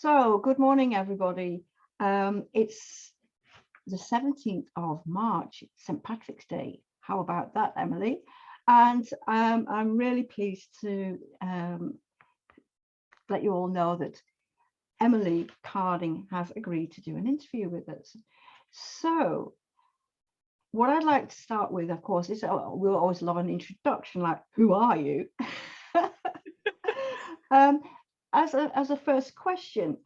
So, good morning, everybody. It's the 17th of March, St. Patrick's Day. How about that, Emily? And I'm really pleased to let you all know that Emily Carding has agreed to do an interview with us. So, what I'd like to start with, of course, is we'll always love an introduction, like, who are you? As a first question,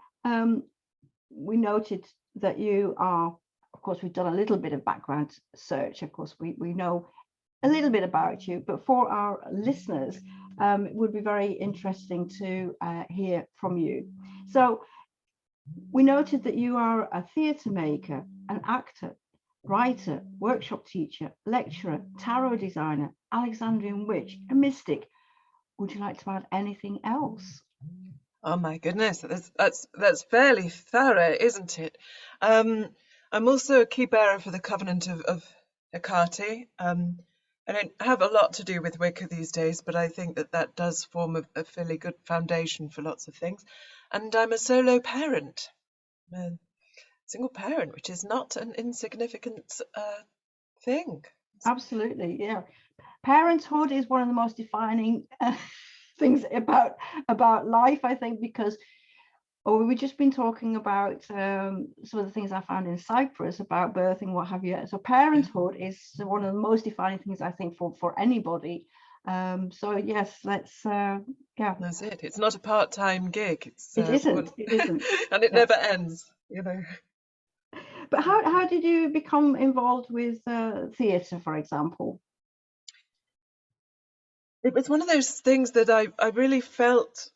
we noted that you are, of course, we've done a little bit of background search. Of course, we know a little bit about you, but for our listeners, it would be very interesting to hear from you. So we noted that you are a theatre maker, an actor, writer, workshop teacher, lecturer, tarot designer, Alexandrian witch, a mystic. Would you like to add anything else? Oh my goodness, that's fairly thorough, isn't it? I'm also a key bearer for the Covenant of Hecate. I don't have a lot to do with Wicca these days, but I think that does form a fairly good foundation for lots of things. And I'm a solo parent, a single parent, which is not an insignificant thing. Absolutely, yeah. Parenthood is one of the most defining things about life, I think, because we've just been talking about some of the things I found in Cyprus about birthing, what have you. So parenthood is one of the most defining things, I think, for anybody. So yes, let's yeah. That's it. It's not a part-time gig. It isn't. It isn't, and it never ends, you know. But how did you become involved with theatre, for example? It was one of those things that I really felt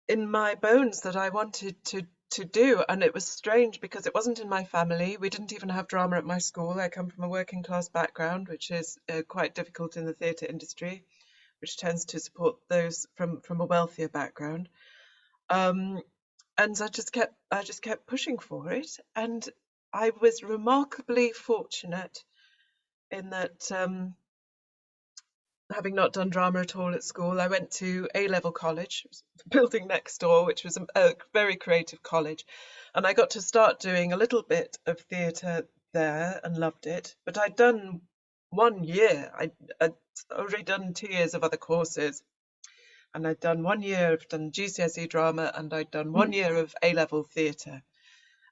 in my bones that I wanted to do, and it was strange because it wasn't in my family. We didn't even have drama at my school. I come from a working class background, which is quite difficult in the theatre industry, which tends to support those from a wealthier background. And I just kept pushing for it, and I was remarkably fortunate in that having not done drama at all at school, I went to A-level college, the building next door, which was a very creative college, and I got to start doing a little bit of theatre there and loved it. But I'd done 1 year. I'd already done 2 years of other courses, and I'd done 1 year of GCSE drama, and I'd done 1 year of A-level theatre.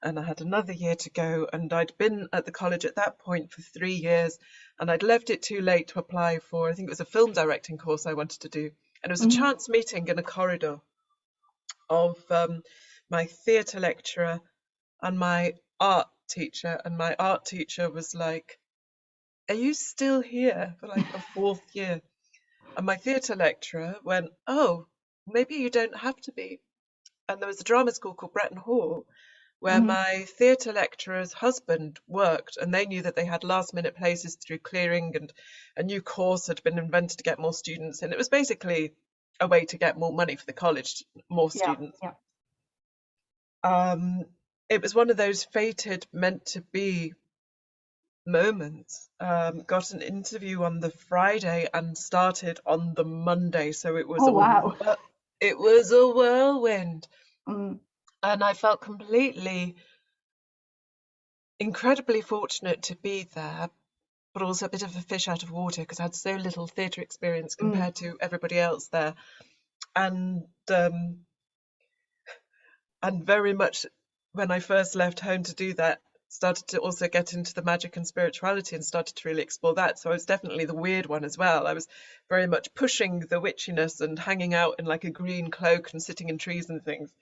And I had another year to go, and I'd been at the college at that point for 3 years, and I'd left it too late to apply for, I think it was a film directing course I wanted to do, and it was a chance meeting in a corridor of my theatre lecturer and my art teacher, and my art teacher was like, "Are you still here for like a 4th year?" And my theatre lecturer went, "Oh, maybe you don't have to be." And there was a drama school called Bretton Hall, where my theatre lecturer's husband worked, and they knew that they had last-minute places through clearing, and a new course had been invented to get more students, and it was basically a way to get more money for the college, more students. It was one of those fated, meant to be moments. Got an interview on the Friday and started on the Monday, so it was it was a whirlwind. And I felt incredibly fortunate to be there, but also a bit of a fish out of water because I had so little theatre experience compared to everybody else there. And very much when I first left home to do that, started to also get into the magic and spirituality and started to really explore that. So I was definitely the weird one as well. I was very much pushing the witchiness and hanging out in like a green cloak and sitting in trees and things.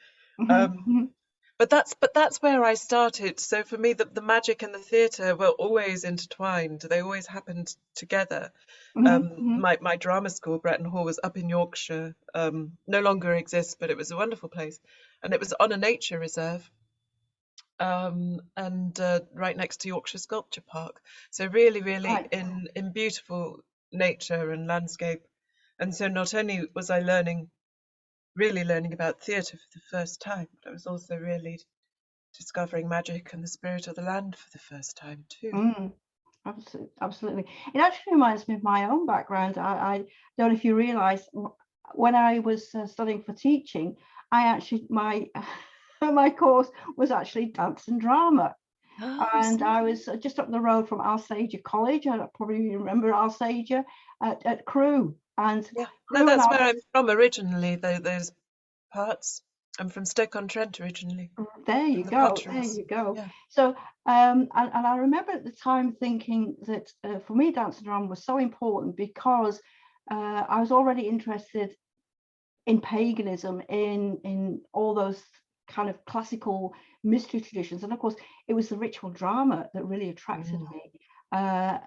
But that's where I started. So for me, the magic and the theatre were always intertwined. They always happened together. My drama school, Bretton Hall, was up in Yorkshire. No longer exists, but it was a wonderful place, and it was on a nature reserve, and right next to Yorkshire Sculpture Park. So really in beautiful nature and landscape. And so not only was I really learning about theatre for the first time, but I was also really discovering magic and the spirit of the land for the first time too. Absolutely. It actually reminds me of my own background. I don't know if you realise, when I was studying for teaching, I actually my course was actually dance and drama. Oh, I And I see. was just up the road from Alsager College. I probably remember Alsager at Crewe. And Yeah. No, Crewe and that's I, where I'm from originally, those parts. I'm from Stoke-on-Trent originally, there you from the go, there Potteries. you go. Yeah. So, and I remember at the time thinking that for me, dance and drama was so important because I was already interested in paganism, in all those kind of classical mystery traditions, and of course it was the ritual drama that really attracted Mm. me.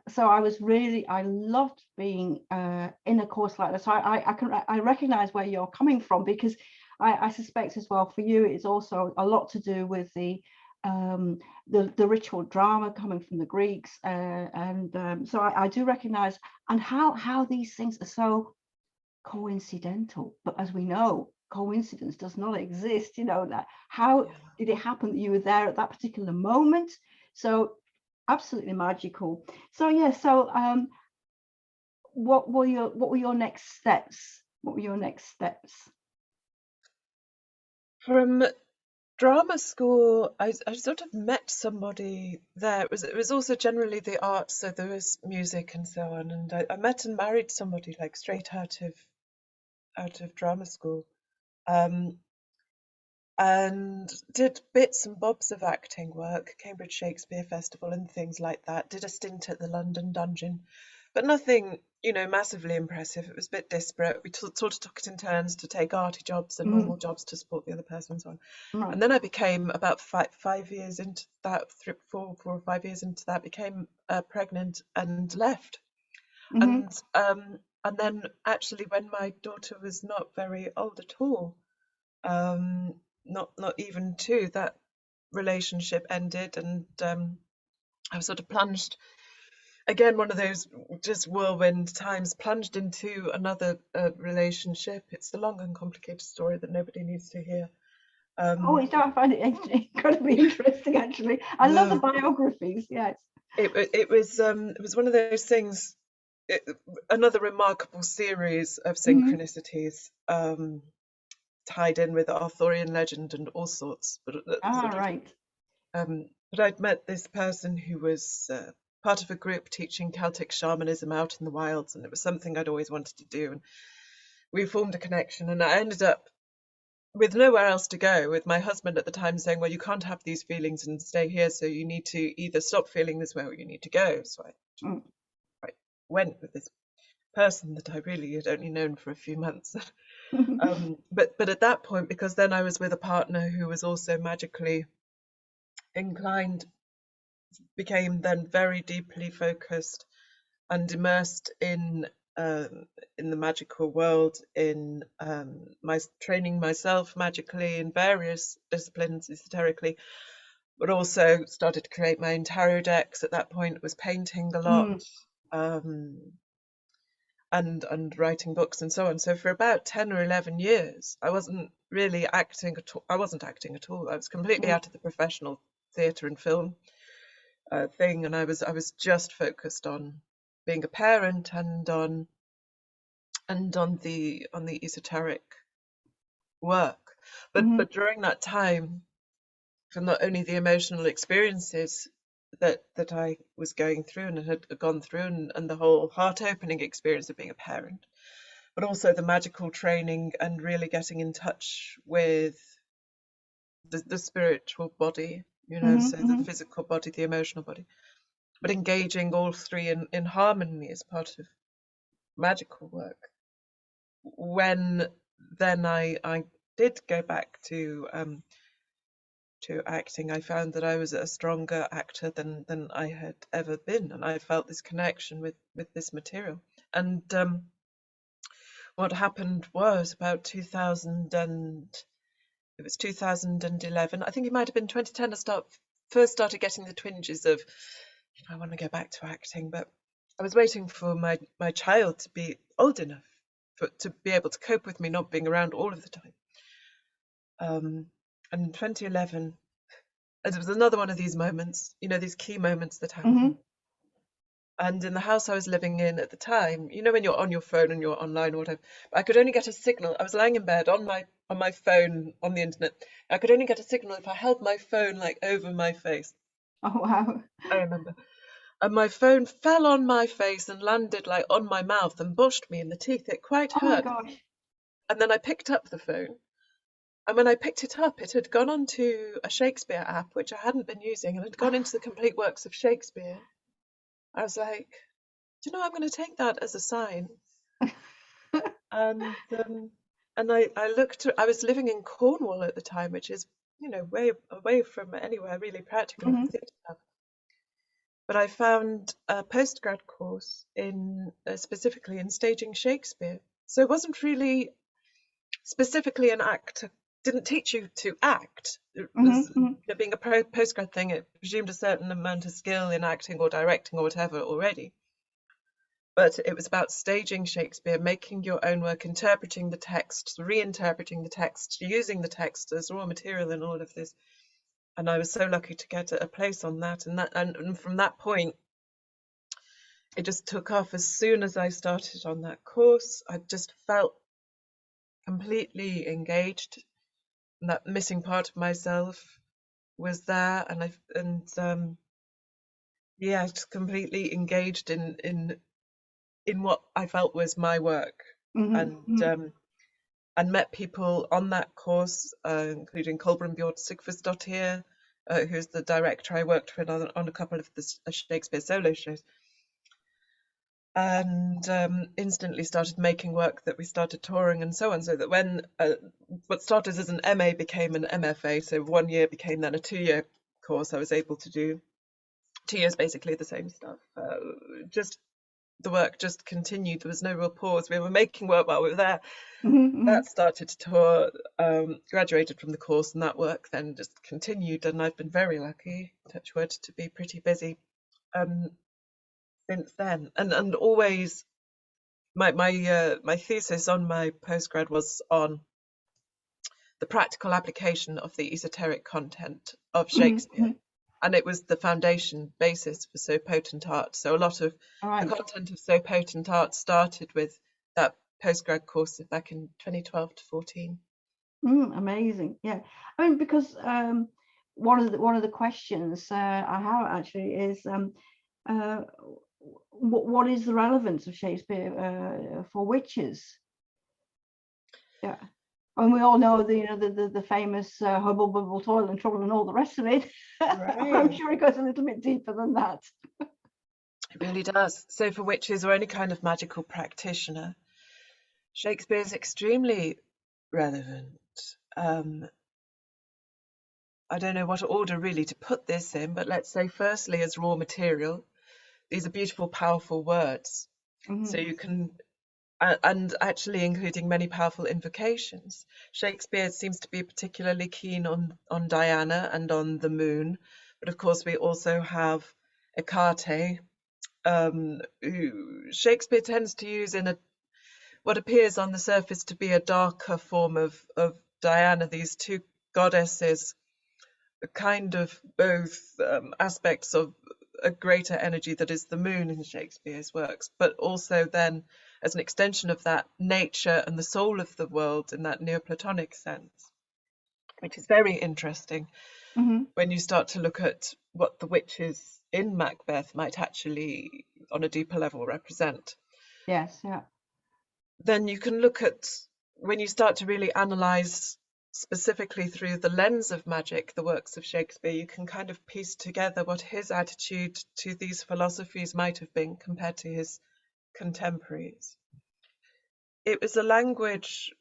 So I loved being in a course like that. So I recognize where you're coming from, because I suspect as well for you it's also a lot to do with the ritual drama coming from the Greeks, and so I do recognize, and how these things are so coincidental. But as we know, coincidence does not exist. That how Yeah. did it happen that you were there at that particular moment? So absolutely magical. So yeah, so what were your next steps? What were your next steps? From drama school, I sort of met somebody there. It was also generally the arts, so there was music and so on. And I met and married somebody like straight out of drama school. Um, and did bits and bobs of acting work, Cambridge Shakespeare Festival and things like that. Did a stint at the London Dungeon, but nothing, massively impressive. It was a bit disparate. We sort of took it in turns to take arty jobs and Mm, normal jobs to support the other person and so on. right. And then I became about 5 years into that, 4 or 5 years into that, became pregnant and left. Mm-hmm. And then actually, when my daughter was not very old at all, um, not even two, that relationship ended, and I was sort of plunged again, one of those just whirlwind times, plunged into another relationship. It's a long and complicated story that nobody needs to hear. Oh, Um, I find it incredibly interesting, actually. I love the no, biographies. Yes. it was one of those things. It, another remarkable series of Mm-hmm. synchronicities, tied in with Arthurian legend and all sorts, but Ah, sort of. right. But I'd met this person who was part of a group teaching Celtic shamanism out in the wilds, and it was something I'd always wanted to do. And we formed a connection, and I ended up with nowhere else to go, with my husband at the time saying, well, you can't have these feelings and stay here, so you need to either stop feeling this way or you need to go. So Mm. I went with this person that I really had only known for a few months. But at that point, because then I was with a partner who was also magically inclined, became then very deeply focused and immersed in the magical world, in my training myself magically in various disciplines esoterically, but also started to create my own tarot decks. At that point, was painting a lot, Mm. um, and writing books and so on. So for about 10 or 11 years, I wasn't really acting at all. I wasn't acting at all. I was completely Mm. out of the professional theatre and film thing, and I was just focused on being a parent and on the esoteric work. But Mm-hmm. but during that time, from not only the emotional experiences that I was going through and had gone through, and the whole heart opening experience of being a parent, but also the magical training and really getting in touch with the spiritual body, so the Mm-hmm. physical body, the emotional body, but engaging all three in harmony as part of magical work. When then I did go back to acting, I found that I was a stronger actor than I had ever been, and I felt this connection with this material. And what happened was about 2000, and it was 2011. I think it might have been 2010. First started getting the twinges of, I want to go back to acting, but I was waiting for my child to be old enough to be able to cope with me not being around all of the time. And in 2011, it was another one of these moments, these key moments that Mm-hmm. happen. And in the house I was living in at the time, when you're on your phone and you're online or whatever, I could only get a signal. I was lying in bed on my on my phone on the internet. I could only get a signal if I held my phone like over my face. Oh, wow. I remember. And my phone fell on my face and landed like on my mouth and bushed me in the teeth. It quite Oh my hurt. gosh. And then I picked up the phone. And when I picked it up, it had gone onto a Shakespeare app, which I hadn't been using, and had gone into the complete works of Shakespeare. I was like, do you know, I'm going to take that as a sign. And I looked, I was living in Cornwall at the time, which is, you know, way away from anywhere really practical for Mhm, theatre stuff. But I found a postgrad course in specifically in staging Shakespeare. So it wasn't really specifically an act, didn't teach you to act. It mhm, was, mhm, being a postgrad thing, it presumed a certain amount of skill in acting or directing or whatever already. But it was about staging Shakespeare, making your own work, interpreting the text, reinterpreting the text, using the text as raw material in all of this. And I was so lucky to get a place on that. And from that point, it just took off. As soon as I started on that course, I just felt completely engaged. And that missing part of myself was there, yeah, just completely engaged in what I felt was my work, mhm, and mhm. and met people on that course, including Kolbrun Bjord Sigfusdottir, who's the director I worked with on a couple of the Shakespeare solo shows, and instantly started making work that we started touring and so on, so that when what started as an MA became an MFA, so 1 year became then a 2-year course. I was able to do 2 years basically the same stuff. Just the work just continued. There was no real pause. We were making work while we were there. Mhm, That mhm. started to tour, graduated from the course, and that work then just continued. And I've been very lucky, touch wood, to be pretty busy um, since then. And always, my thesis on my postgrad was on the practical application of the esoteric content of Mhm, Shakespeare. mhm. And it was the foundation basis for So Potent Art. So a lot of All the right. content of So Potent Art started with that postgrad course back in 2012 to 14. Amazing. Yeah. I mean, because one of the questions I have actually is uh, what is the relevance of Shakespeare for witches? Yeah. And we all know the the famous hubble bubble toil and trouble and all the rest of it. I'm Right. sure it goes a little bit deeper than that. It really does. So for witches or any kind of magical practitioner, Shakespeare is extremely relevant. Um, I don't know what order really to put this in, but let's say firstly as raw material. These are beautiful, powerful words. So Mhm, you can, and actually including many powerful invocations. Shakespeare seems to be particularly keen on Diana and on the moon, but of course we also have Hecate, who Shakespeare tends to use in what appears on the surface to be a darker form of Diana. These two goddesses, kind of both aspects of a greater energy that is the moon in Shakespeare's works, but also then as an extension of that, nature and the soul of the world in that Neoplatonic sense, which is very interesting mhm. when you start to look at what the witches in Macbeth might actually, on a deeper level, represent. Yes. Yeah. Then you can look at, when you start to really analyze specifically through the lens of magic the works of Shakespeare, you can kind of piece together what his attitude to these philosophies might have been compared to his contemporaries. It was a language,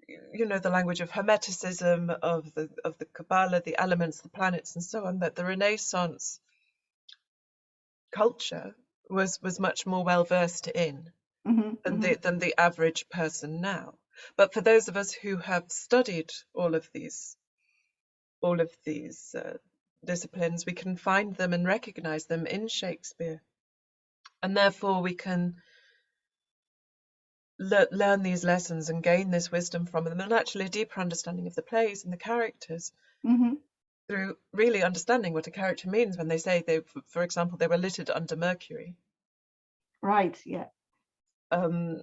you know, the language of Hermeticism, of the Kabbalah, the elements, the planets, and so on, that the Renaissance culture was much more well versed in Mhm, mhm. than the average person now. But for those of us who have studied all of these disciplines, we can find them and recognize them in Shakespeare, and therefore we can learn these lessons and gain this wisdom from them, and actually a deeper understanding of the plays and the characters Mhm. through really understanding what a character means when they say they, for example, they were littered under Mercury. Right. Yeah. Um,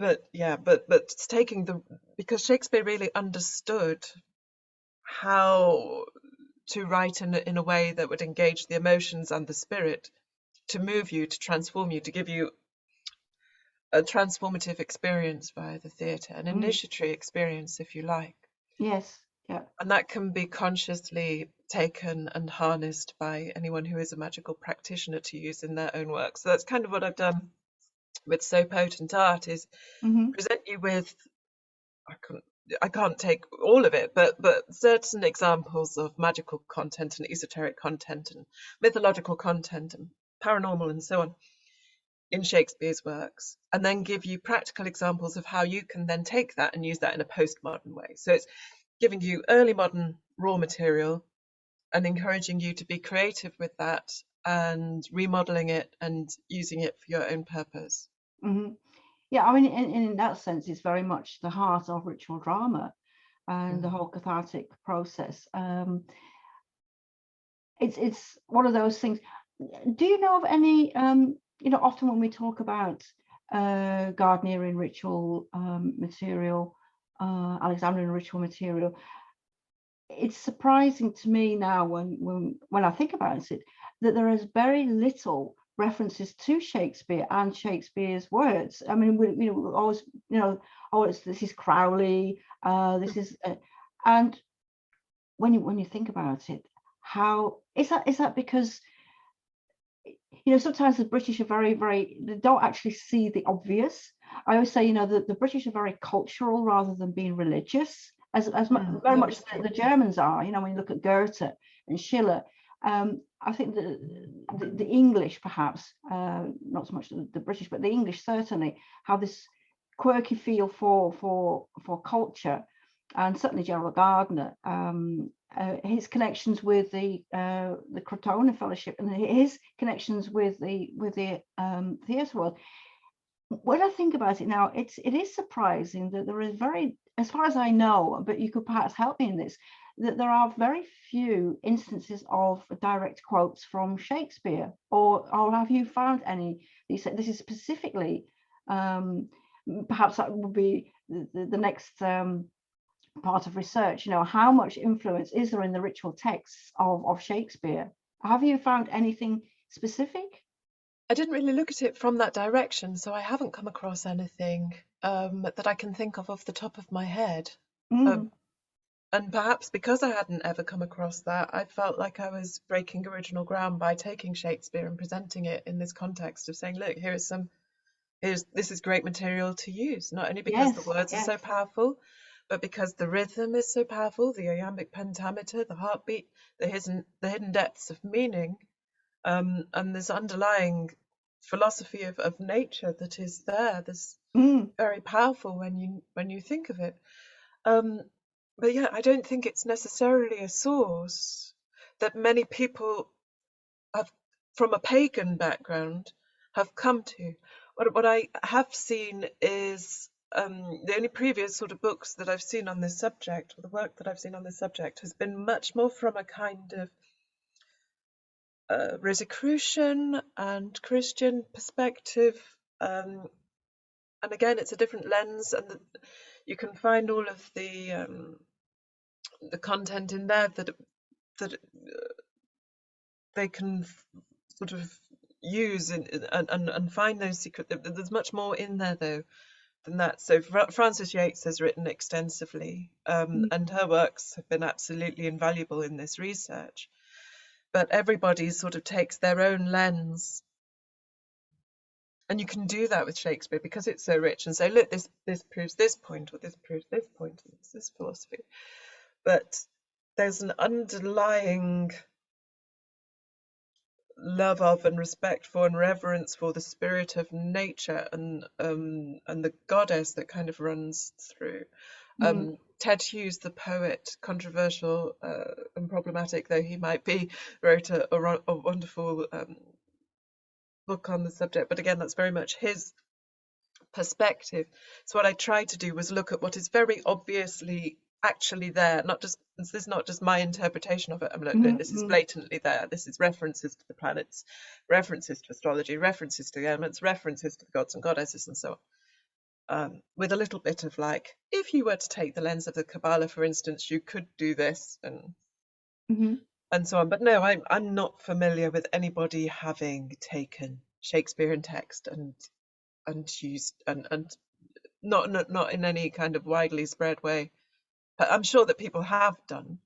but yeah, but it's taking because Shakespeare really understood how to write in a way that would engage the emotions and the spirit, to move you, to transform you, to give you a transformative experience via the theatre, an Mm. initiatory experience, if you like. Yes. Yeah. And that can be consciously taken and harnessed by anyone who is a magical practitioner to use in their own work. So that's kind of what I've done with So Potent Art, is Mm-hmm. present you with, I can't take all of it, but certain examples of magical content and esoteric content and mythological content and paranormal and so on in Shakespeare's works, and then give you practical examples of how you can then take that and use that in a postmodern way. So it's giving you early modern raw material and encouraging you to be creative with that and remodeling it and using it for your own purpose. Mm-hmm. Yeah, I mean, in that sense, it's very much the heart of ritual drama and the whole cathartic process. It's one of those things. Do you know of any? Often when we talk about Gardnerian ritual material, Alexandrian ritual material, it's surprising to me now when I think about it that there is very little references to Shakespeare and Shakespeare's words. I mean, we always, oh, this is Crowley, this is, and when you think about it, how is that because sometimes the British are they don't actually see the obvious. I always say, that the British are very cultural rather than being religious, as very That much is true. the Germans are. When you look at Goethe and Schiller, I think the English, perhaps not so much the British, but the English certainly have this quirky feel for culture, and certainly Gerald Gardner. His connections with the Crotona Fellowship and his connections with the theatre world. When I think about it now, it is surprising that there is as far as I know, but you could perhaps help me in this, that there are very few instances of direct quotes from Shakespeare, or have you found any? This is specifically, perhaps that would be the next part of research. How much influence is there in the ritual texts of Shakespeare? Have you found anything specific? I didn't really look at it from that direction, so I haven't come across anything that I can think of off the top of my head. Um, Mm, and perhaps because I hadn't ever come across that, I felt like I was breaking original ground by taking Shakespeare and presenting it in this context of saying, look, this is great material to use, not only because the yes, words are yes. so powerful, but because the rhythm is so powerful, the iambic pentameter, the heartbeat, the hidden depths of meaning, and this underlying philosophy of nature that is there. This Mm, very powerful when you think of it. Um, but yeah, I don't think it's necessarily a source that many people have, from a pagan background, have come to. What I have seen is the only previous sort of books that I've seen on this subject, or the work that I've seen on this subject, has been much more from a kind of Rosicrucian and Christian perspective. And again, it's a different lens, and you can find all of the content in there that they can sort of use and find those secret. There's much more in there though than that. So Frances Yates has written extensively, mm, and her works have been absolutely invaluable in this research. But everybody sort of takes their own lens, and you can do that with Shakespeare because it's so rich, and say, look, this proves this point, or this proves this point, and this philosophy. But there's an underlying love of and respect for and reverence for the spirit of nature and the goddess that kind of runs through. mm, Ted Hughes, the poet, controversial and problematic though he might be, wrote a wonderful book on the subject. But again, that's very much his perspective. So what I tried to do was look at what is very obviously actually there, this is not just my interpretation of it. I'm like, no, this is mm, blatantly there. This is references to the planets, references to astrology, references to the elements, references to the gods and goddesses, and so with a little bit of like, if you were to take the lens of the Kabbalah, for instance, you could do this Hmm. and so on. But no, I'm not familiar with anybody having taken Shakespearean text and used and not in any kind of widely spread way. I'm sure that people have done,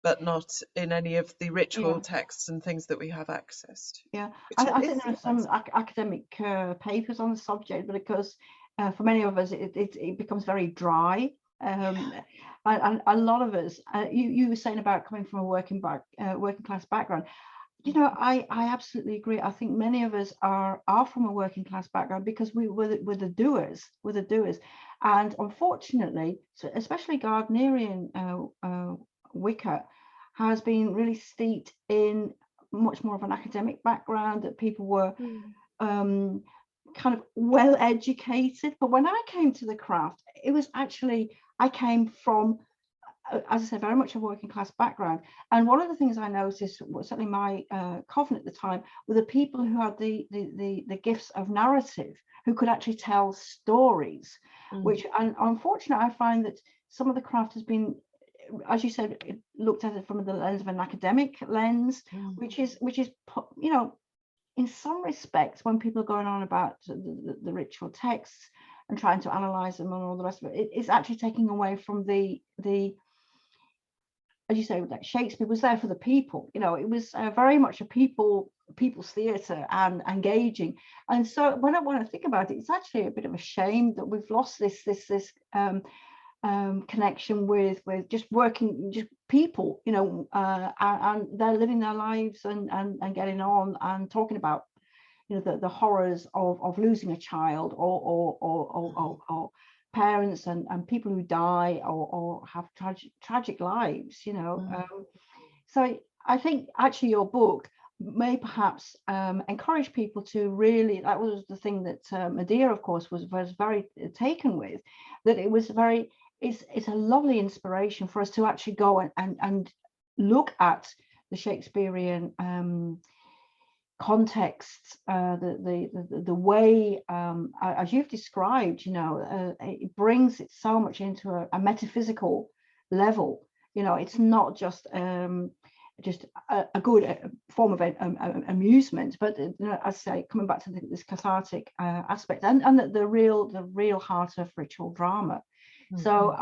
but not in any of the ritual Yeah. texts and things that we have access to, Yeah, which I is think there are some surprising. academic papers on the subject, but because for many of us it becomes very dry. Um, and a lot of us, you were saying about coming from a working class background. You know, I absolutely agree. I think many of us are from a working class background because we're the doers. We're the doers, and unfortunately, so especially Gardnerian Wicca has been really steeped in much more of an academic background, that people were Mm. um, kind of well educated. But when I came to the craft, it was actually, I came from, as I said, very much a working class background. And one of the things I noticed was certainly my coven at the time were the people who had the gifts of narrative, who could actually tell stories, Mm. which, and unfortunately, I find that some of the craft has been, as you said, looked at it from the lens of an academic lens, Mm. which is, you know, in some respects, when people are going on about the ritual texts and trying to analyze them and all the rest of it, it's actually taking away from the as you say, that Shakespeare was there for the people. You know, it was very much a people's theatre and engaging. And so when I think about it, it's actually a bit of a shame that we've lost this connection with just working, just people, you know, and they're living their lives and getting on and talking about, you know, the horrors of losing a child, or parents and people who die or have tragic lives, you know. Mm. So I think actually your book may perhaps encourage people to really, that was the thing that Medea, of course, was very taken with, that it was very, it's a lovely inspiration for us to actually go and look at the Shakespearean contexts, the way, as you've described, you know, it brings it so much into a metaphysical level. You know, it's not just a good form of amusement, but you know, as I say, coming back to this cathartic aspect, and the real heart of ritual drama. So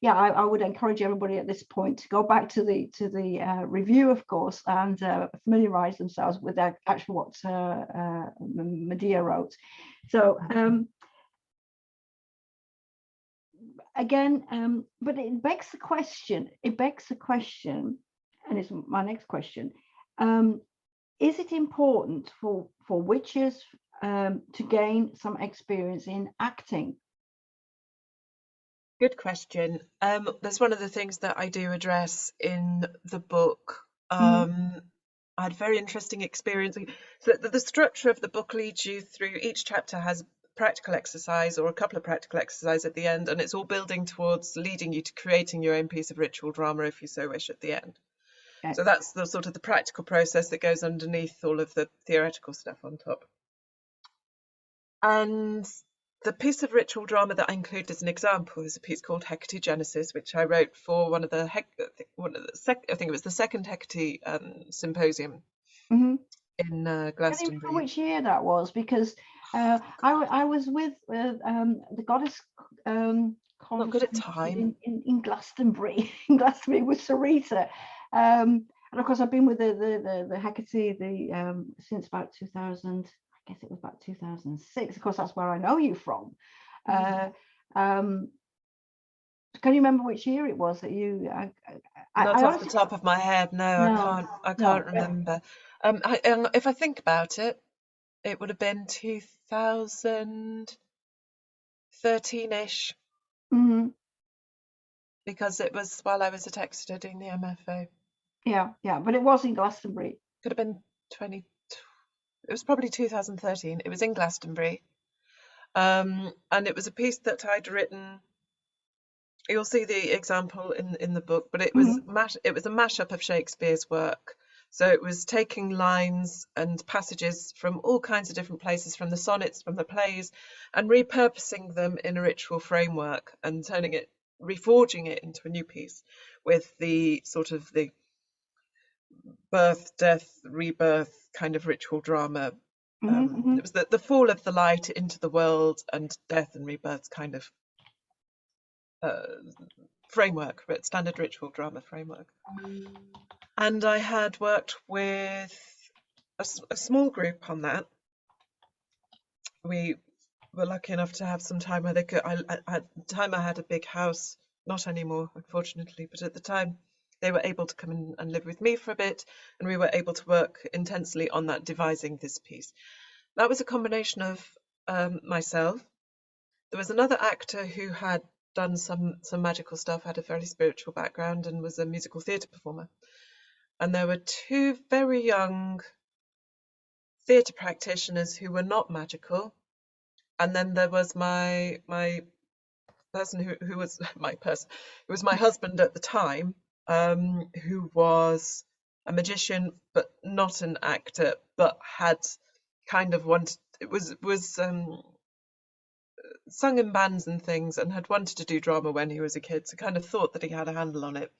yeah, I would encourage everybody at this point to go back to the review, of course, and familiarize themselves with actually what Medea wrote. So again, but it begs the question. And it's my next question. Is it important for witches to gain some experience in acting? Good question. That's one of the things that I do address in the book. Mm-hmm. I had a very interesting experience. So the structure of the book leads you through, each chapter has practical exercise or a couple of practical exercise at the end, and it's all building towards leading you to creating your own piece of ritual drama if you so wish at the end. So that's the sort of the practical process that goes underneath all of the theoretical stuff on top. And the piece of ritual drama that I include as an example is a piece called Hector Genesis, which I wrote for I think it was the second Hecate symposium Mm-hmm. in Can you remember Glastonbury. which year that was? Because I was with the goddess Not good at conference time. in Glastonbury, in Glastonbury with Sarita. And of course, I've been with the Hecate since about 2000. I guess it was about 2006. Of course, that's where I know you from. Uh, um, can you remember which year it was that you? Not I off the honestly, top of my head, no, I no, can't. I no. can't remember. If I think about it, it would have been 2013-ish, Mhm. because it was while I was at Exeter doing the MFA. Yeah, but it was in Glastonbury. Could have been 20. It was probably 2013. It was in Glastonbury. And it was a piece that I'd written. You'll see the example in the book, but it was Mhm. a mashup of Shakespeare's work So it was taking lines and passages from all kinds of different places, from the sonnets, from the plays, and repurposing them in a ritual framework and reforging it into a new piece with the sort of the birth, death, rebirth kind of ritual drama. It was the fall of the light into the world and death and rebirth kind of framework, but standard ritual drama framework. And I had worked with a small group on that. We were lucky enough to have some time where they could. At the time, I had a big house, not anymore, unfortunately, but at the time, they were able to come in and live with me for a bit, and we were able to work intensely on that, devising this piece. That was a combination of myself. There was another actor who had done some magical stuff, had a very spiritual background, and was a musical theatre performer. And there were two very young theatre practitioners who were not magical. And then there was my person who was my husband at the time, who was a magician but not an actor, but had kind of wanted, it was sung in bands and things, and had wanted to do drama when he was a kid, so kind of thought that he had a handle on it.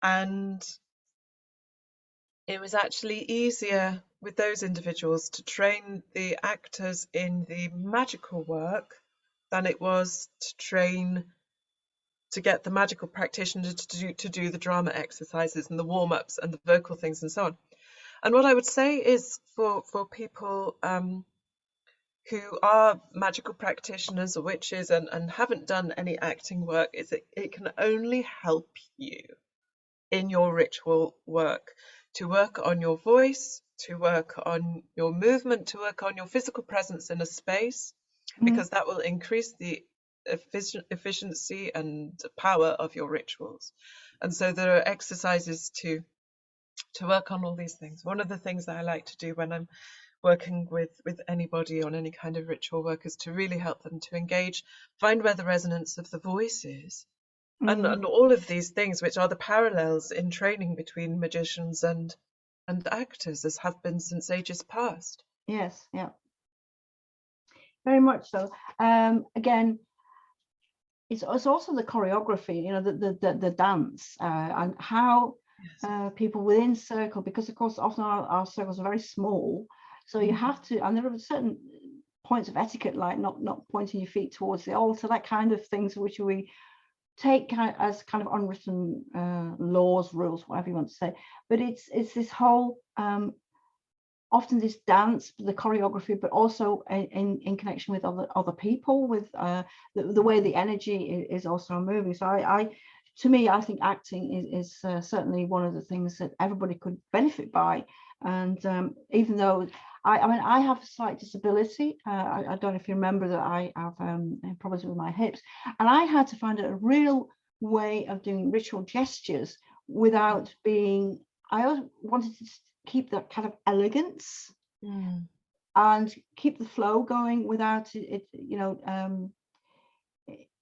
And it was actually easier with those individuals to train the actors in the magical work than it was to get the magical practitioner to do the drama exercises and the warm-ups and the vocal things and so on. And what I would say is for people who are magical practitioners or witches and haven't done any acting work, is that it can only help you in your ritual work, to work on your voice, to work on your movement, to work on your physical presence in a space, because that will increase the efficiency and power of your rituals. And so there are exercises to work on all these things. One of the things that I like to do when I'm working with anybody on any kind of ritual work is to really help them to engage, find where the resonance of the voice is, and all of these things, which are the parallels in training between magicians and actors, as have been since ages past. Yes, yeah, very much so. Again, it's also the choreography, you know, the dance, and how people within circle, because of course often our circles are very small, so you have to, and there are certain points of etiquette, like not pointing your feet towards the altar, that kind of things, which we take as kind of unwritten laws, rules, whatever you want to say. But it's this whole often this dance, the choreography, but also in connection with other people, with the way the energy is also moving. So to me, I think acting is certainly one of the things that everybody could benefit by. And even though I mean, I have a slight disability. I don't know if you remember that I have problems with my hips, and I had to find a real way of doing ritual gestures without being. I always wanted to keep that kind of elegance and keep the flow going without it, you know,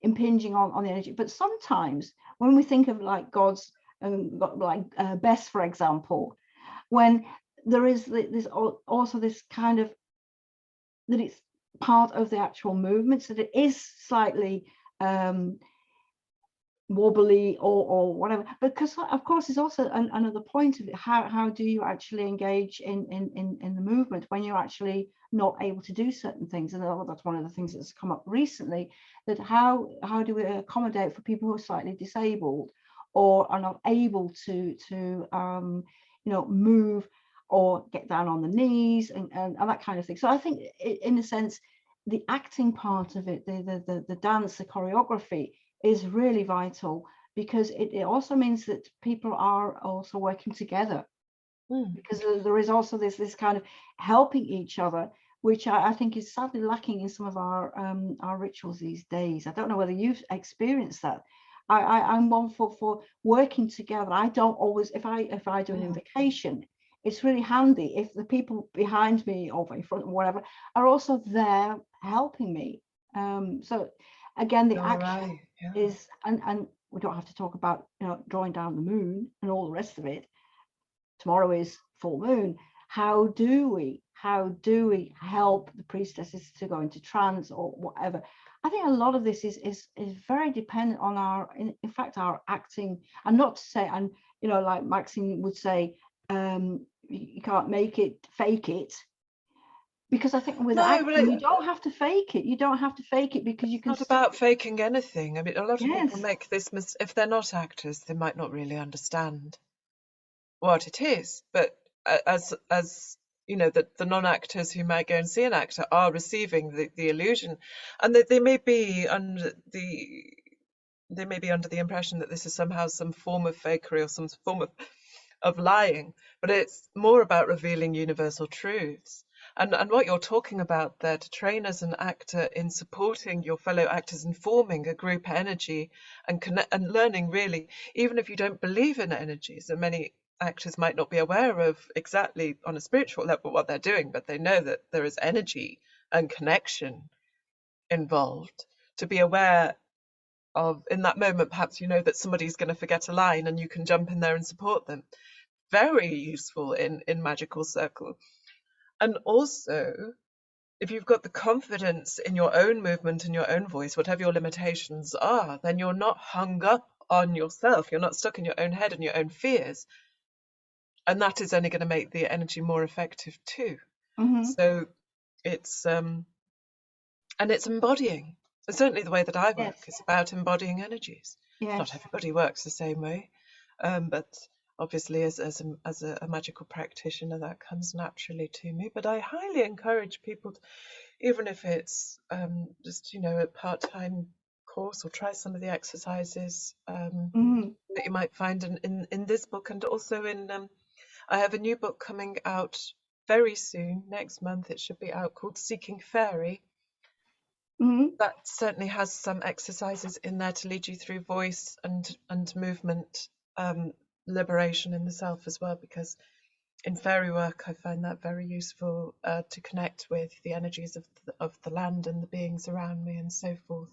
impinging on the energy. But sometimes when we think of like gods, like Bess, for example, when there is this also this kind of that it's part of the actual movements, that it is slightly wobbly or whatever, because of course there's also another point of it. How do you actually engage in the movement when you're actually not able to do certain things? And that's one of the things that's come up recently, that how do we accommodate for people who are slightly disabled or are not able to you know, move or get down on the knees and that kind of thing. So I think in a sense the acting part of it, the dance, the choreography is really vital, because it also means that people are also working together, because there is also this kind of helping each other, which I think is sadly lacking in some of our rituals these days. I don't know whether you've experienced that. I'm one for working together. I don't always, if I do an invocation, it's really handy if the people behind me or in front or whatever are also there helping me. So again, the action is, and we don't have to talk about, you know, drawing down the moon and all the rest of it. tomorrow is full moon. How do we help the priestesses to go into trance or whatever? I think a lot of this is very dependent on our, in fact, our acting. And not to say, and like Maxine would say, you can't make it, fake it. Because I think with No, but acting, you don't have to fake it. You don't have to fake it because you can. not about faking anything. I mean, a lot of people Yes. make this if they're not actors, they might not really understand what it is. But as you know, the non-actors who might go and see an actor are receiving the illusion, and they may be under the impression that this is somehow some form of fakery or some form of lying, but it's more about revealing universal truths. And what you're talking about there, to train as an actor in supporting your fellow actors and forming a group energy and learning, really, even if you don't believe in energies, and many actors might not be aware of exactly on a spiritual level what they're doing, but they know that there is energy and connection involved. To be aware of, in that moment, perhaps you know that somebody's going to forget a line and you can jump in there and support them. Very useful in magical circle. And also, if you've got the confidence in your own movement and your own voice, whatever your limitations are, then you're not hung up on yourself. You're not stuck in your own head and your own fears. And that is only going to make the energy more effective too. Mm-hmm. So it's and it's embodying. So certainly the way that I work Yes. is about embodying energies. Yes. Not everybody works the same way, but obviously as a magical practitioner that comes naturally to me. But I highly encourage people to, even if it's just a part-time course, or try some of the exercises Mm-hmm. that you might find in this book, and also in I have a new book coming out very soon, next month it should be out, called Seeking Fairy. Mm-hmm. That certainly has some exercises in there to lead you through voice and movement, liberation in the self as well, because in fairy work I find that very useful to connect with the energies of the land and the beings around me and so forth.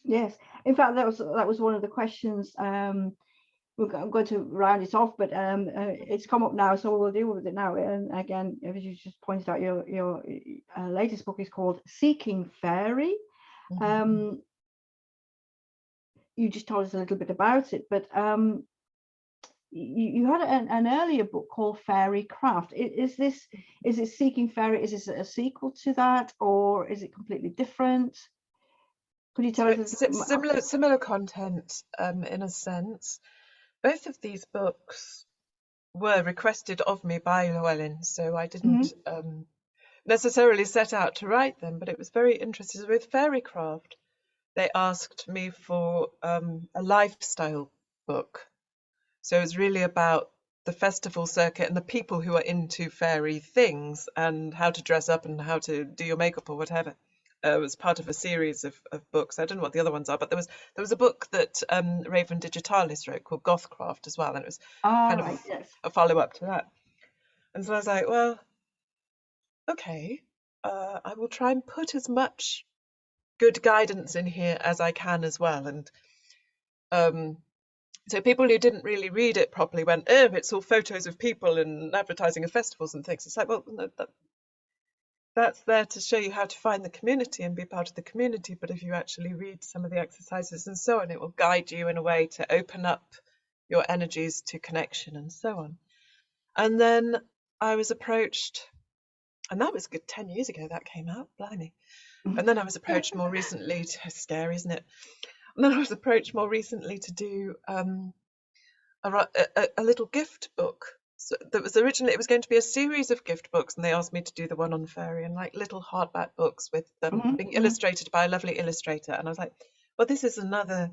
Yes, in fact, that was one of the questions. I'm going to round it off, but it's come up now, so we'll deal with it now. And again, as you just pointed out, your latest book is called Seeking Fairy. Mm-hmm. You just told us a little bit about it, but you had an earlier book called Fairy Craft. Is it Seeking Fairy? Is this a sequel to that, or is it completely different? Could you tell So us? it's similar content in a sense. Both of these books were requested of me by Llewellyn, so I didn't necessarily set out to write them, but it was very interesting. With Fairycraft, they asked me for a lifestyle book. So it's really about the festival circuit and the people who are into fairy things and how to dress up and how to do your makeup or whatever. It was part of a series of books. I don't know what the other ones are, but there was a book that Raven Digitalis wrote called Gothcraft as well, and it was kind of Yes. a follow-up to that. And so I was like, well, okay, I will try and put as much good guidance in here as I can as well. And so people who didn't really read it properly went, oh, it's all photos of people and advertising of festivals and things. It's like, well, no, that's there to show you how to find the community and be part of the community. But if you actually read some of the exercises and so on, it will guide you in a way to open up your energies to connection and so on. And then I was approached, and that was a good 10 years ago that came out, blimey. And then I was approached more recently, scary, isn't it? And then I was approached more recently to do a little gift book. So that was originally, it was going to be a series of gift books, and they asked me to do the one on fairy, and like little hardback books with them being illustrated by a lovely illustrator. And I was like, well, this is another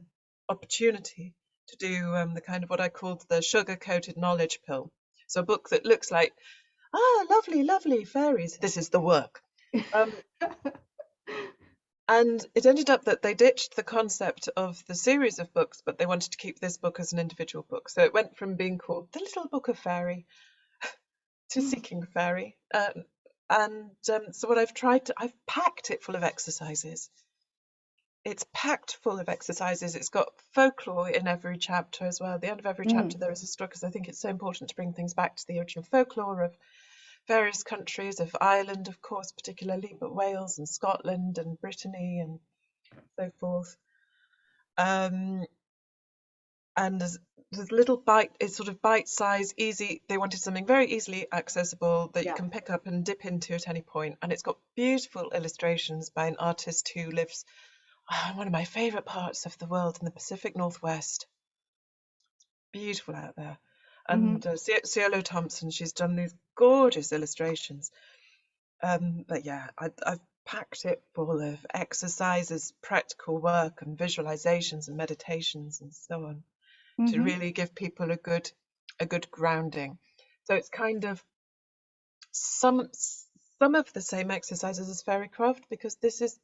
opportunity to do the kind of what I called the sugar-coated knowledge pill. So a book that looks like, lovely, lovely fairies. This is the work. And it ended up that they ditched the concept of the series of books, but they wanted to keep this book as an individual book. So it went from being called The Little Book of Fairy to Seeking Fairy. So what I've packed it full of exercises. it's packed full of exercises. It's got folklore in every chapter as well. At the end of every chapter there is a story, because I think it's so important to bring things back to the original folklore of various countries, of Ireland, of course, particularly, but Wales and Scotland and Brittany and so forth. And there's little it's sort of bite-sized, easy. They wanted something very easily accessible that you can pick up and dip into at any point. And it's got beautiful illustrations by an artist who lives one of my favourite parts of the world in the Pacific Northwest. Beautiful out there. And Cielo Thompson, she's done these gorgeous illustrations. But yeah, I've packed it full of exercises, practical work, and visualizations and meditations and so on, to really give people a good grounding. So it's kind of some of the same exercises as Fairycraft, because this is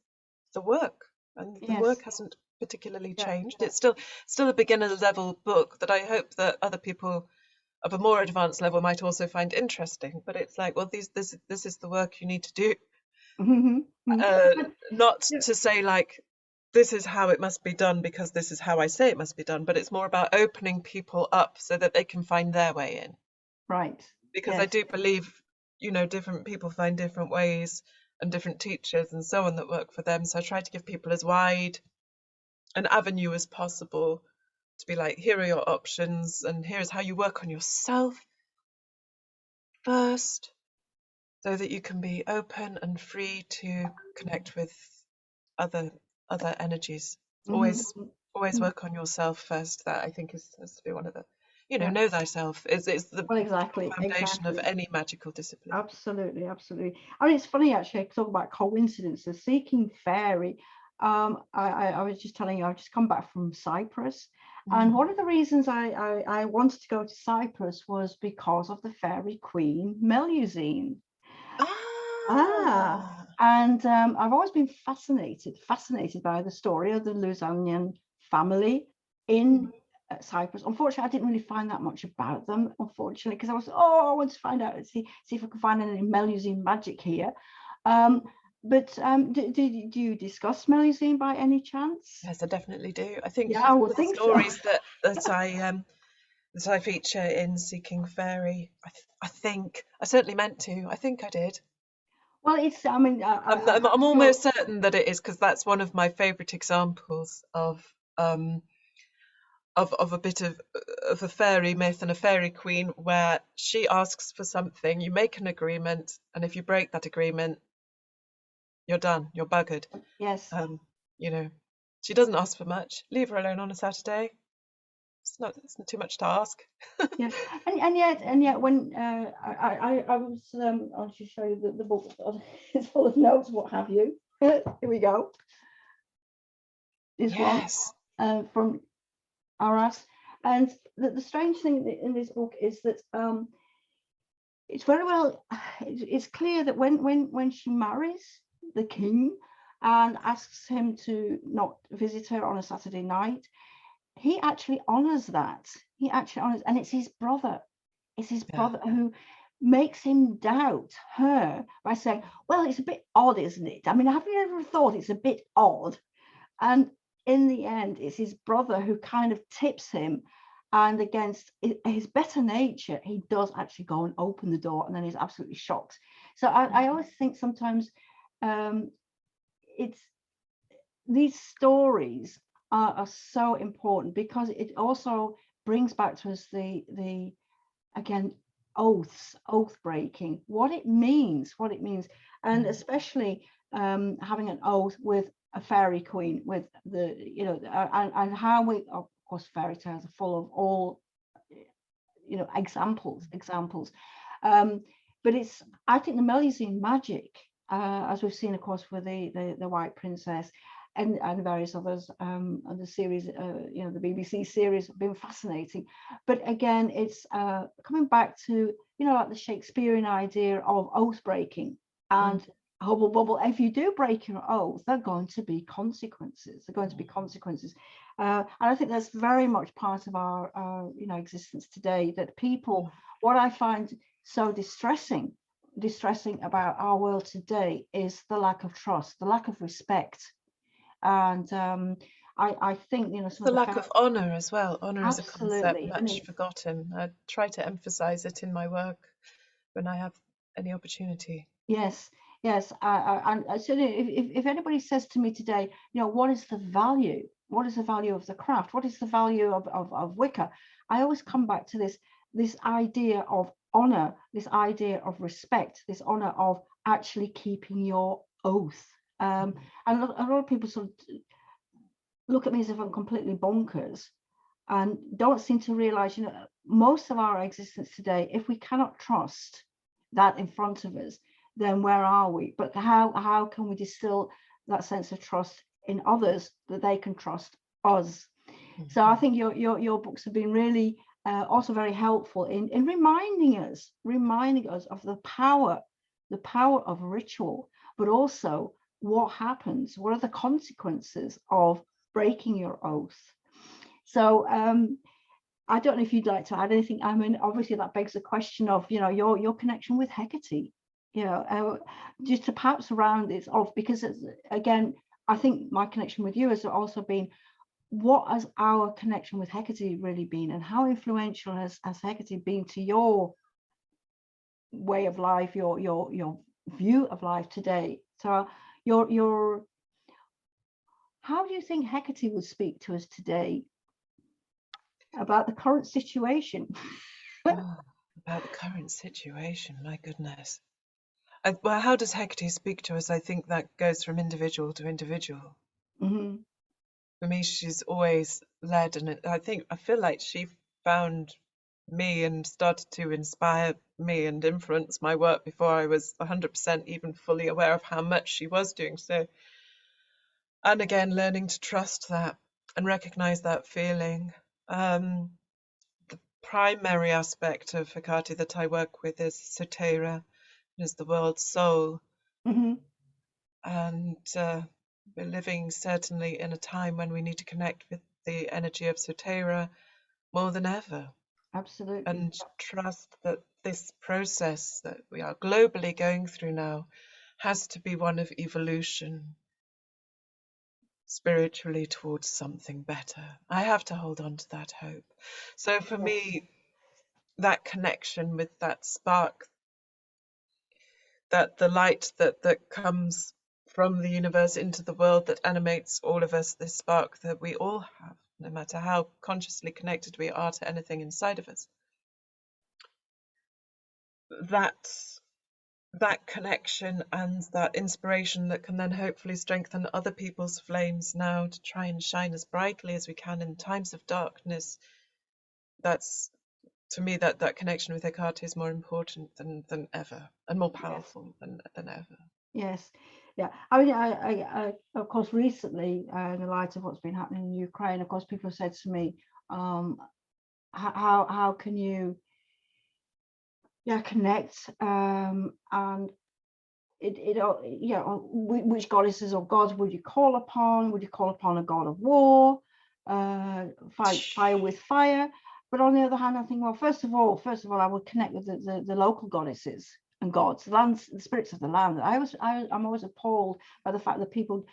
the work, and the work hasn't particularly changed. It's still a beginner level book that I hope that other people of a more advanced level might also find interesting. But it's like, well, this is the work you need to do. Not to say like, this is how it must be done because this is how I say it must be done, but it's more about opening people up so that they can find their way in. Right. Because I do believe, different people find different ways and different teachers and so on that work for them. So I try to give people as wide an avenue as possible, to be like, here are your options and here's how you work on yourself first, so that you can be open and free to connect with other energies. Always work on yourself first. That I think has to be one of the, know thyself is the foundation of any magical discipline. Absolutely. I mean, it's funny actually, talk about coincidences. Seeking Fairy. I was just telling you, I've just come back from Cyprus, and one of the reasons I wanted to go to Cyprus was because of the fairy queen Melusine. And I've always been fascinated by the story of the Lusanian family in Cyprus. Unfortunately, I didn't really find that much about them, unfortunately, because I want to find out, see if I can find any Melusine magic here. But do you discuss Melusine by any chance? Yes, I definitely do. I think I would the think stories so. that I feature in Seeking Fairy, I think I certainly meant to. I think I did. Well, it's. I mean, I'm almost certain that it is, because that's one of my favourite examples of a bit of a fairy myth and a fairy queen, where she asks for something, you make an agreement, and if you break that agreement, you're done, you're buggered. Yes. She doesn't ask for much. Leave her alone on a Saturday. It's not too much to ask. Yes, and yet when I was I'll just show you the book. It's full of notes, what have you. Here we go. This one from Aras, and the strange thing in this book is that it's very well. It's clear that when she marries the king and asks him to not visit her on a Saturday night, he actually honors that. He actually honors, and it's his brother. It's his brother who makes him doubt her by saying, well, it's a bit odd, isn't it? I mean, have you ever thought it's a bit odd? And in the end, it's his brother who kind of tips him, and against his better nature, he does actually go and open the door, and then he's absolutely shocked. So I always think sometimes it's these stories are so important, because it also brings back to us the again oath breaking, what it means, and especially having an oath with a fairy queen, with the and how we, of course, fairy tales are full of all examples, but it's, I think, the Melusine magic, as we've seen, of course, with the White Princess and various others, and the series, the BBC series, have been fascinating. But again, it's coming back to, like the Shakespearean idea of oath breaking, and hubble bubble. If you do break your oath, there are going to be consequences. And I think that's very much part of our existence today. That people, what I find so distressing about our world today is the lack of trust, the lack of respect. And I think, you know, some The of the lack of honor as well. Honor is a concept absolutely, and much forgotten. I try to emphasize it in my work when I have any opportunity. yes, yes. And certainly, if anybody says to me today, you know, what is the value? What is the value of the craft? What is the value of Wicca? I always come back to this idea of honor, this idea of respect, this honor of actually keeping your oath. And a lot of people sort of look at me as if I'm completely bonkers and don't seem to realize, you know, most of our existence today, if we cannot trust that in front of us, then where are we? But how can we distill that sense of trust in others that they can trust us? So I think your books have been really also very helpful in reminding us of the power of ritual, but also what happens, what are the consequences of breaking your oath. So I don't know if you'd like to add anything. I mean, obviously that begs the question of, you know, your connection with Hecate, you know, just to perhaps round it off, because it's, again, I think my connection with you has also been, what has our connection with Hecate really been, and how influential has Hecate been to your way of life, your view of life today? So your how do you think Hecate would speak to us today about the current situation? Oh, about the current situation, my goodness. Well, how does Hecate speak to us? I think that goes from individual to individual. Mm-hmm. For me, she's always led, and I feel like she found me and started to inspire me and influence my work before I was 100% even fully aware of how much she was doing so. And again, learning to trust that and recognize that feeling. The primary aspect of Hecate that I work with is Sotera, is the world's soul. Mm-hmm. And we're living certainly in a time when we need to connect with the energy of Sotera more than ever. Absolutely. And trust that this process that we are globally going through now has to be one of evolution spiritually towards something better. I have to hold on to that hope. So for me, that connection with that spark, that the light that comes from the universe into the world that animates all of us, this spark that we all have, no matter how consciously connected we are to anything inside of us. That connection and that inspiration that can then hopefully strengthen other people's flames now to try and shine as brightly as we can in times of darkness. That's, to me, that connection with Hecate is more important than ever, and more powerful than ever. Yes. Yeah. I mean, I of course, recently, in the light of what's been happening in Ukraine, of course, people have said to me, how can you, connect, and which goddesses or gods would you call upon? Would you call upon a god of war? Fight fire with fire? But on the other hand, I think, well, first of all, I would connect with the local goddesses and gods, the spirits of the land. I'm always appalled by the fact that people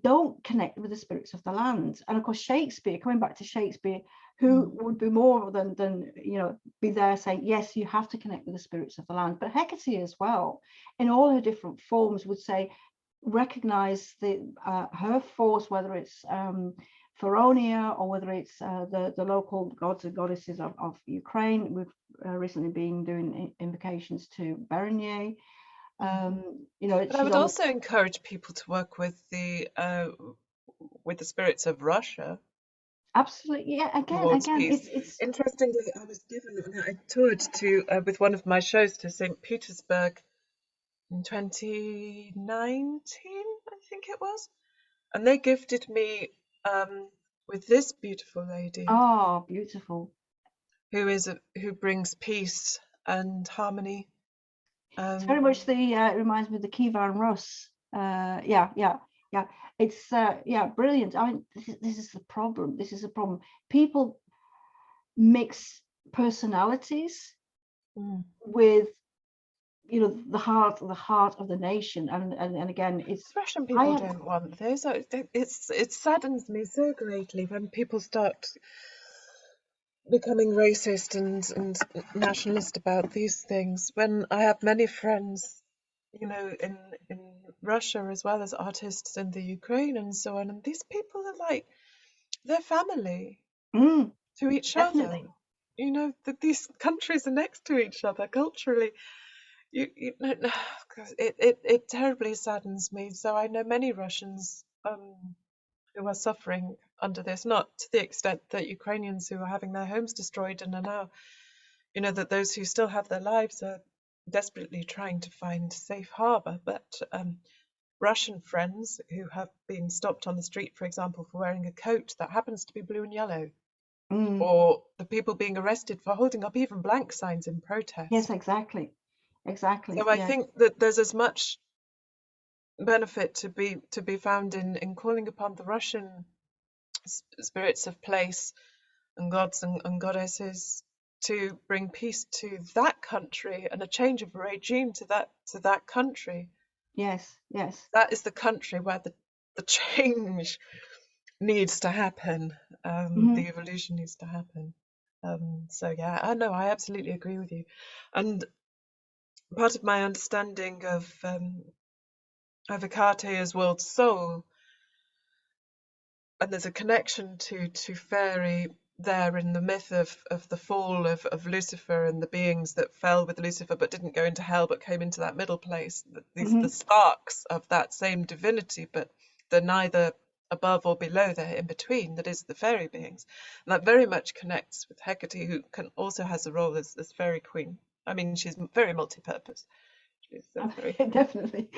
don't connect with the spirits of the land. And of course, Shakespeare, coming back to Shakespeare, who would be more than be there saying, yes, you have to connect with the spirits of the land. But Hecate as well, in all her different forms, would say, recognize her force, whether it's Feronia or whether it's the local gods and goddesses of Ukraine. We've recently been doing invocations to Berenier. But I would also encourage people to work with the spirits of Russia. Absolutely, yeah. Again, it's Interestingly, I was given, I toured with one of my shows to St. Petersburg in 2019, I think it was, and they gifted me with this beautiful lady. Oh, beautiful. Who brings peace and harmony. It's very much it reminds me of the Kievan Rus. Yeah. It's brilliant. I mean, this is the problem. This is a problem. People mix personalities with you know, the heart of the nation. And again, it's Russian I people have don't want this. It saddens me so greatly when people start becoming racist and nationalist about these things. When I have many friends, you know, in Russia as well as artists in the Ukraine and so on, and these people are like they're family to each other. definitely. You know, that these countries are next to each other culturally. You know, it terribly saddens me. So I know many Russians who are suffering under this, not to the extent that Ukrainians who are having their homes destroyed and are now, you know, that those who still have their lives are desperately trying to find safe harbor, but Russian friends who have been stopped on the street, for example, for wearing a coat that happens to be blue and yellow, Mm. or the people being arrested for holding up even blank signs in Yes, protest. exactly. Exactly. So I Yes. think that there's as much benefit to be found in calling upon the Russian spirits of place and gods and goddesses to bring peace to that country and a change of regime to that country. Yes. Yes. That is the country where the change needs to happen, Hmm. the evolution needs to happen. So yeah, I know, I absolutely agree with you. And part of my understanding of Hecate as world soul, and there's a connection to fairy there in the myth of the fall of Lucifer and the beings that fell with Lucifer but didn't go into hell but came into that middle place. These the Hmm. sparks of that same divinity, but they're neither above or below, they're in between, that is the fairy beings. And that very much connects with Hecate, who can also has a role as fairy queen. I mean, she's very multi-purpose. She's very Definitely.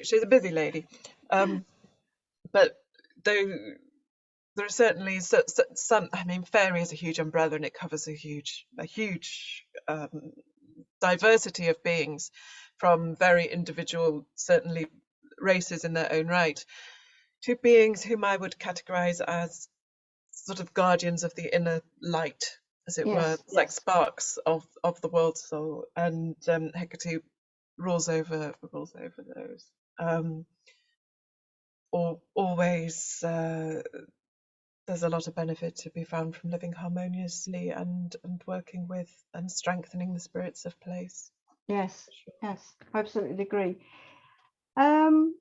she's a busy lady. But though there are certainly some. I mean, fairy is a huge umbrella, and it covers a huge diversity of beings, from very individual, certainly races in their own right, to beings whom I would categorize as sort of guardians of the inner light, as it were. Yes. It's like Yes. sparks of the world soul, and Hecate rules over those. Um, always. There's a lot of benefit to be found from living harmoniously and working with and strengthening the spirits of place. Yes. For sure. Yes. I absolutely agree. Um,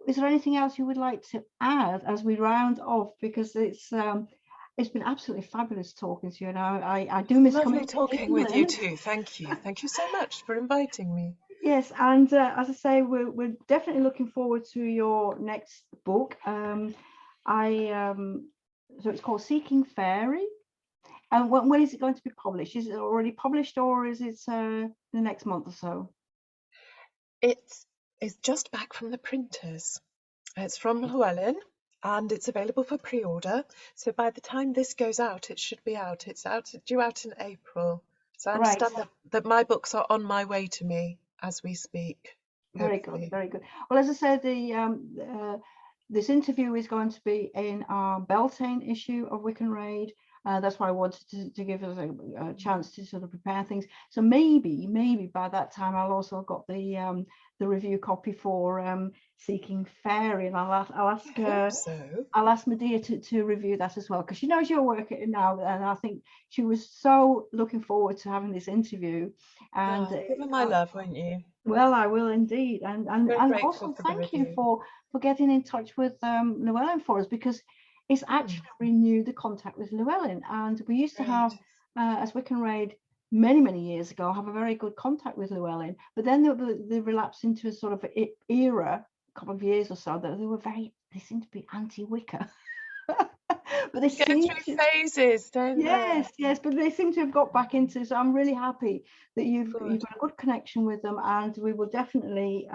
is there anything else you would like to add as we round off? Because it's been absolutely fabulous talking to you, and I do miss coming Lovely to talking with you England. too. Thank you. Thank you so much for inviting me. Yes, and as I say, we're definitely looking forward to your next book. I So it's called Seeking Fairy. And when is it going to be published? Is it already published, or is it the next month or so? It's just back from the printers. It's from Llewellyn and it's available for pre-order. So by the time this goes out, it should be out. It's due out in April. So I Right. understand that my books are on my way to me as we speak, Very good. hopefully. Very good. Well, as I said, this interview is going to be in our Beltane issue of Wiccan Raid. That's why I wanted to give us a chance to sort of prepare things. So maybe by that time I'll also have got the review copy for Seeking Fairy, and I hope so. I'll ask Medea to review that as well, because she knows your work now, and I think she was so looking forward to having this interview. And Oh, give her my love, won't you? well, I will indeed, and Very grateful also for the thank you review. for getting in touch with Llewellyn for us, because it's Hmm, actually renewed the contact with Llewellyn, and we used to have great. as Wiccan Raid many years ago have a very good contact with Llewellyn, but then they relapsed into a sort of era, a couple of years or so, that they seemed to be anti-Wicca. But they Go seem through to. phases, don't they? Yes, but they seem to have got back into. So I'm really happy that you've Good. got a good connection with them, and we will definitely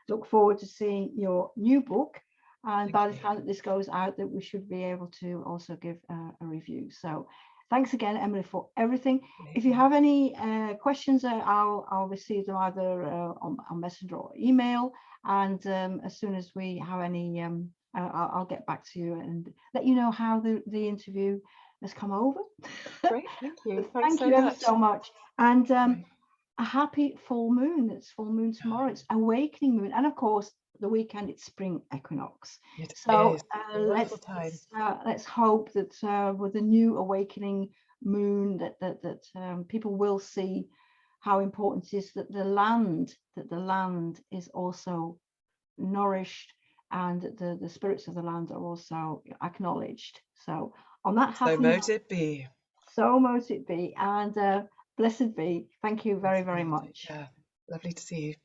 look forward to seeing your new book. And Thank by the you. time that this goes out, that we should be able to also give a review. So thanks again, Emily, for everything. If you have any questions, I'll receive them either on Messenger or email, and as soon as we have any, I'll get back to you and let you know how the interview has come over. Great, thank you. Thanks Thank so you ever much. so much. And Bye. a happy full moon. It's full moon tomorrow. It's awakening moon, and of course the weekend it's spring equinox. It So is a wonderful time. let's hope that with the new awakening moon that people will see how important it is that the land is also nourished, and the spirits of the land are also acknowledged. So on that So happy mote it be. so mote it be, and blessed be. Thank you very, very Take much. care. Lovely to see you.